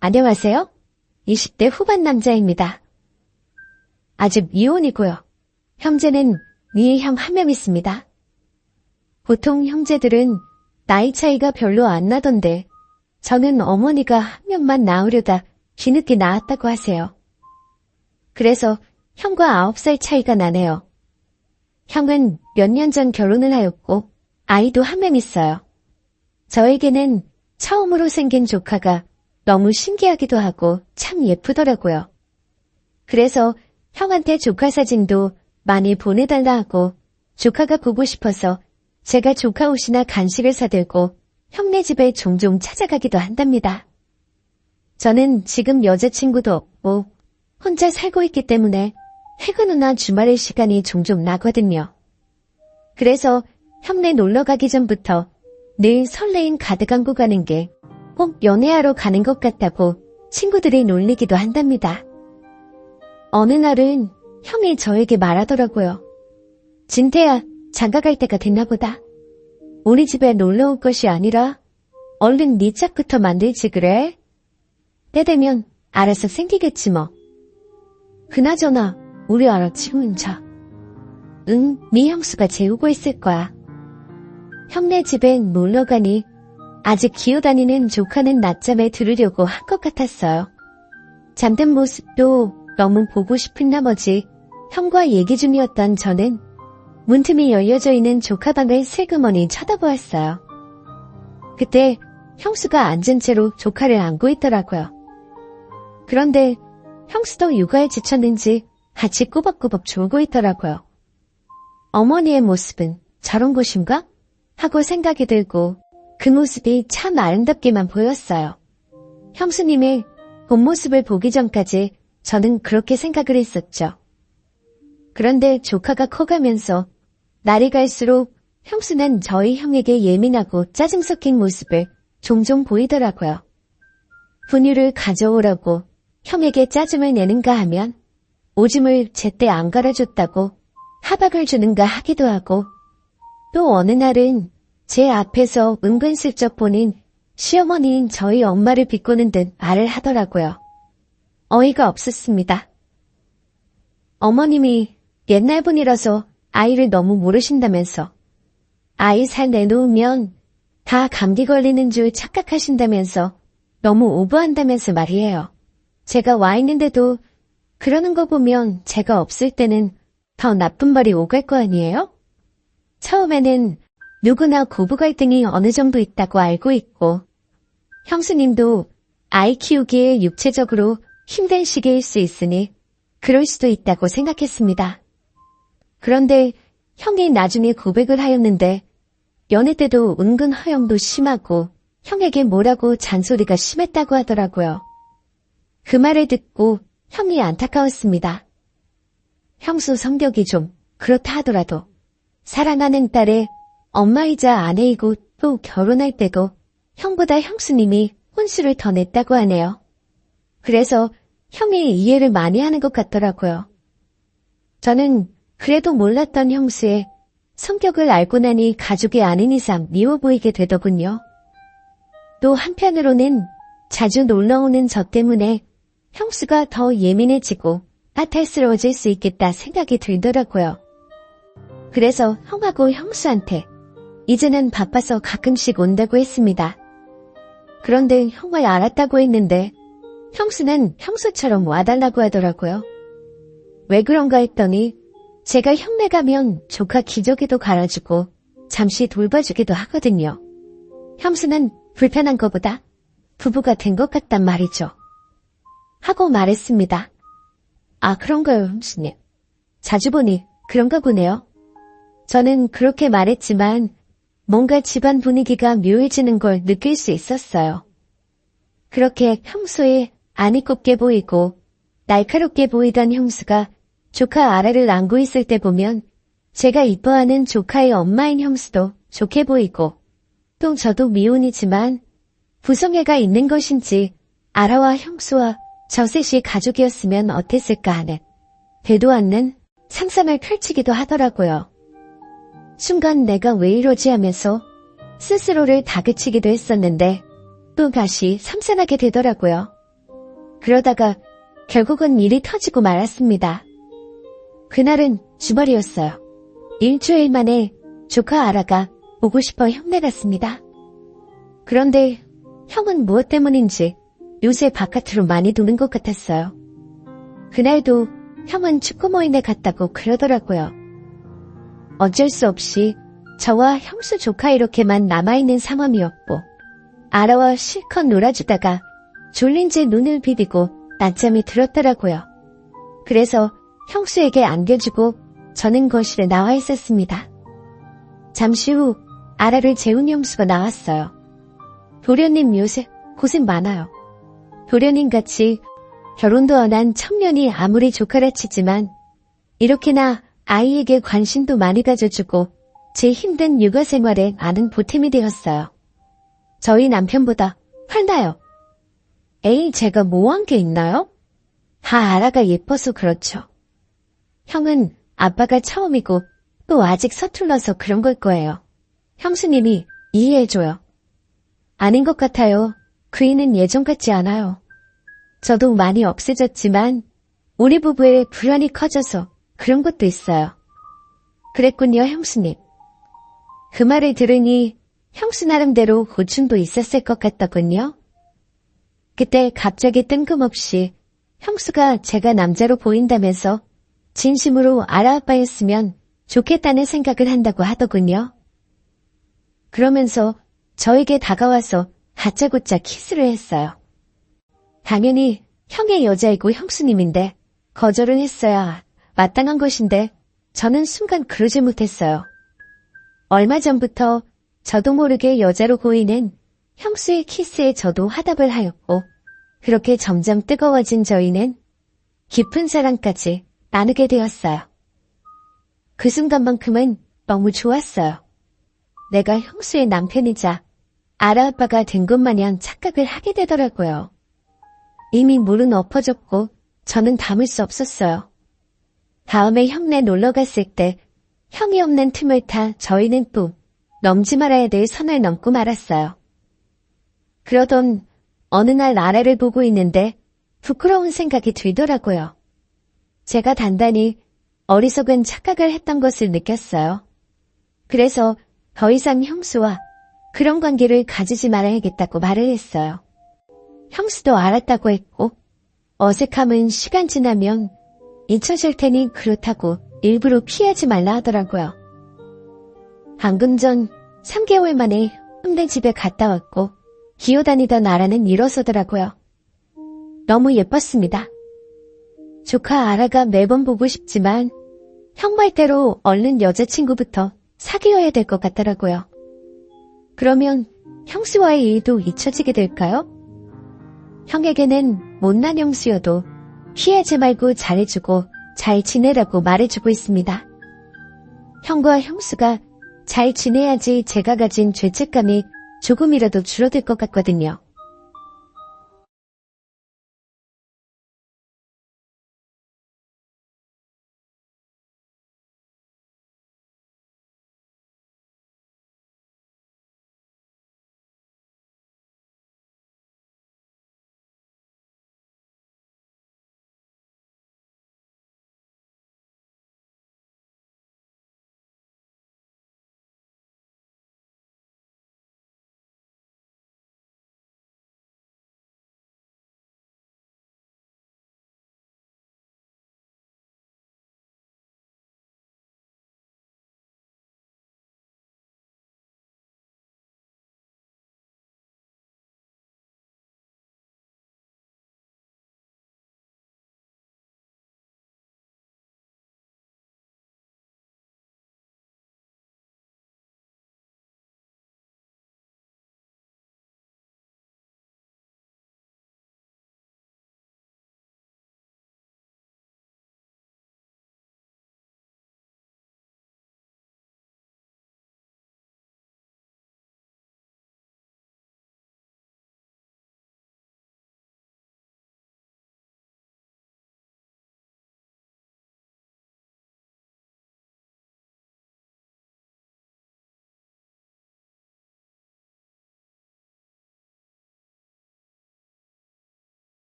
안녕하세요. 20대 후반 남자입니다. 아직 미혼이고요. 형제는 위에 형 한 명 있습니다. 보통 형제들은 나이 차이가 별로 안 나던데 저는 어머니가 한 명만 낳으려다 뒤늦게 낳았다고 하세요. 그래서 형과 9살 차이가 나네요. 형은 몇 년 전 결혼을 하였고 아이도 한 명 있어요. 저에게는 처음으로 생긴 조카가 너무 신기하기도 하고 참 예쁘더라고요. 그래서 형한테 조카 사진도 많이 보내달라 하고 조카가 보고 싶어서 제가 조카 옷이나 간식을 사들고 형네 집에 종종 찾아가기도 한답니다. 저는 지금 여자친구도 없고 혼자 살고 있기 때문에 퇴근 후나 주말의 시간이 종종 나거든요. 그래서 형네 놀러 가기 전부터 늘 설레임 가득 안고 가는 게 꼭 연애하러 가는 것 같다고 친구들이 놀리기도 한답니다. 어느 날은 형이 저에게 말하더라고요. 진태야, 장가 갈 때가 됐나 보다. 우리 집에 놀러 올 것이 아니라 얼른 네 짝부터 만들지 그래? 때 되면 알아서 생기겠지 뭐. 그나저나 우리 알아치운 차. 응, 네 형수가 재우고 있을 거야. 형네 집엔 놀러 가니 아직 기어다니는 조카는 낮잠에 들으려고 한 것 같았어요. 잠든 모습도 너무 보고 싶은 나머지 형과 얘기 중이었던 저는 문틈이 열려져 있는 조카 방을 슬그머니 쳐다보았어요. 그때 형수가 앉은 채로 조카를 안고 있더라고요. 그런데 형수도 육아에 지쳤는지 같이 꾸벅꾸벅 졸고 있더라고요. 어머니의 모습은 저런 곳인가? 하고 생각이 들고 그 모습이 참 아름답게만 보였어요. 형수님의 본 모습을 보기 전까지 저는 그렇게 생각을 했었죠. 그런데 조카가 커가면서 날이 갈수록 형수는 저희 형에게 예민하고 짜증 섞인 모습을 종종 보이더라고요. 분유를 가져오라고 형에게 짜증을 내는가 하면 오줌을 제때 안 갈아줬다고 하박을 주는가 하기도 하고 또 어느 날은 제 앞에서 은근슬쩍 보는 시어머니인 저희 엄마를 비꼬는 듯 말을 하더라고요. 어이가 없었습니다. 어머님이 옛날 분이라서 아이를 너무 모르신다면서 아이 살 내놓으면 다 감기 걸리는 줄 착각하신다면서 너무 오버한다면서 말이에요. 제가 와 있는데도 그러는 거 보면 제가 없을 때는 더 나쁜 말이 오갈 거 아니에요? 처음에는 누구나 고부 갈등이 어느 정도 있다고 알고 있고 형수님도 아이 키우기에 육체적으로 힘든 시기일 수 있으니 그럴 수도 있다고 생각했습니다. 그런데 형이 나중에 고백을 하였는데 연애 때도 은근 허영도 심하고 형에게 뭐라고 잔소리가 심했다고 하더라고요. 그 말을 듣고 형이 안타까웠습니다. 형수 성격이 좀 그렇다 하더라도 사랑하는 딸의 엄마이자 아내이고 또 결혼할 때도 형보다 형수님이 혼수를 더 냈다고 하네요. 그래서 형이 이해를 많이 하는 것 같더라고요. 저는 그래도 몰랐던 형수의 성격을 알고 나니 가족이 아닌 이상 미워 보이게 되더군요. 또 한편으로는 자주 놀러오는 저 때문에 형수가 더 예민해지고 까탈스러워질 수 있겠다 생각이 들더라고요. 그래서 형하고 형수한테 이제는 바빠서 가끔씩 온다고 했습니다. 그런데 형을 알았다고 했는데 형수는 형수처럼 와달라고 하더라고요. 왜 그런가 했더니 제가 형네 가면 조카 기저귀도 갈아주고 잠시 돌봐주기도 하거든요. 형수는 불편한 것보다 부부가 된 것 같단 말이죠. 하고 말했습니다. 아, 그런가요, 형수님? 자주 보니 그런가 보네요. 저는 그렇게 말했지만 뭔가 집안 분위기가 묘해지는 걸 느낄 수 있었어요. 그렇게 평소에 안이 곱게 보이고 날카롭게 보이던 형수가 조카 아래를 안고 있을 때 보면 제가 이뻐하는 조카의 엄마인 형수도 좋게 보이고 또 저도 미혼이지만 부성애가 있는 것인지 아라와 형수와 저 셋이 가족이었으면 어땠을까 하는 되도 않는 상상을 펼치기도 하더라고요. 순간 내가 왜 이러지 하면서 스스로를 다그치기도 했었는데 또 다시 삼산하게 되더라고요. 그러다가 결국은 일이 터지고 말았습니다. 그날은 주말이었어요. 일주일 만에 조카 아라가 보고 싶어 형네 갔습니다. 그런데 형은 무엇 때문인지 요새 바깥으로 많이 도는 것 같았어요. 그날도 형은 축구 모임에 갔다고 그러더라고요. 어쩔 수 없이 저와 형수 조카 이렇게만 남아있는 상황이었고 아라와 실컷 놀아주다가 졸린지 눈을 비비고 낮잠이 들었더라고요. 그래서 형수에게 안겨주고 저는 거실에 나와 있었습니다. 잠시 후 아라를 재운 형수가 나왔어요. 도련님 요새 고생 많아요. 도련님같이 결혼도 안 한 청년이 아무리 조카라 치지만 이렇게나 아이에게 관심도 많이 가져주고 제 힘든 육아 생활에 많은 보탬이 되었어요. 저희 남편보다 훨나요. 에이, 제가 뭐 한 게 있나요? 다 아라가 예뻐서 그렇죠. 형은 아빠가 처음이고 또 아직 서툴러서 그런 걸 거예요. 형수님이 이해해줘요. 아닌 것 같아요. 그이는 예전 같지 않아요. 저도 많이 억세졌지만 우리 부부의 불안이 커져서 그런 것도 있어요. 그랬군요, 형수님. 그 말을 들으니 형수 나름대로 고충도 있었을 것 같더군요. 그때 갑자기 뜬금없이 형수가 제가 남자로 보인다면서 진심으로 아라 아빠였으면 좋겠다는 생각을 한다고 하더군요. 그러면서 저에게 다가와서 다짜고짜 키스를 했어요. 당연히 형의 여자이고 형수님인데 거절은 했어야 마땅한 것인데 저는 순간 그러지 못했어요. 얼마 전부터 저도 모르게 여자로 보이는 형수의 키스에 저도 화답을 하였고 그렇게 점점 뜨거워진 저희는 깊은 사랑까지 나누게 되었어요. 그 순간만큼은 너무 좋았어요. 내가 형수의 남편이자 아라 아빠가 된 것 마냥 착각을 하게 되더라고요. 이미 물은 엎어졌고 저는 담을 수 없었어요. 다음에 형네 놀러 갔을 때 형이 없는 틈을 타 저희는 또 넘지 말아야 될 선을 넘고 말았어요. 그러던 어느 날 아라를 보고 있는데 부끄러운 생각이 들더라고요. 제가 단단히 어리석은 착각을 했던 것을 느꼈어요. 그래서 더 이상 형수와 그런 관계를 가지지 말아야겠다고 말을 했어요. 형수도 알았다고 했고 어색함은 시간 지나면 잊혀질 테니 그렇다고 일부러 피하지 말라 하더라고요. 방금 전 3개월 만에 형네 집에 갔다 왔고 기어다니던 아라는 일어서더라고요. 너무 예뻤습니다. 조카 아라가 매번 보고 싶지만 형 말대로 얼른 여자친구부터 사귀어야 될 것 같더라고요. 그러면 형수와의 일도 잊혀지게 될까요? 형에게는 못난 형수여도 피하지 말고 잘해주고 잘 지내라고 말해주고 있습니다. 형과 형수가 잘 지내야지 제가 가진 죄책감이 조금이라도 줄어들 것 같거든요.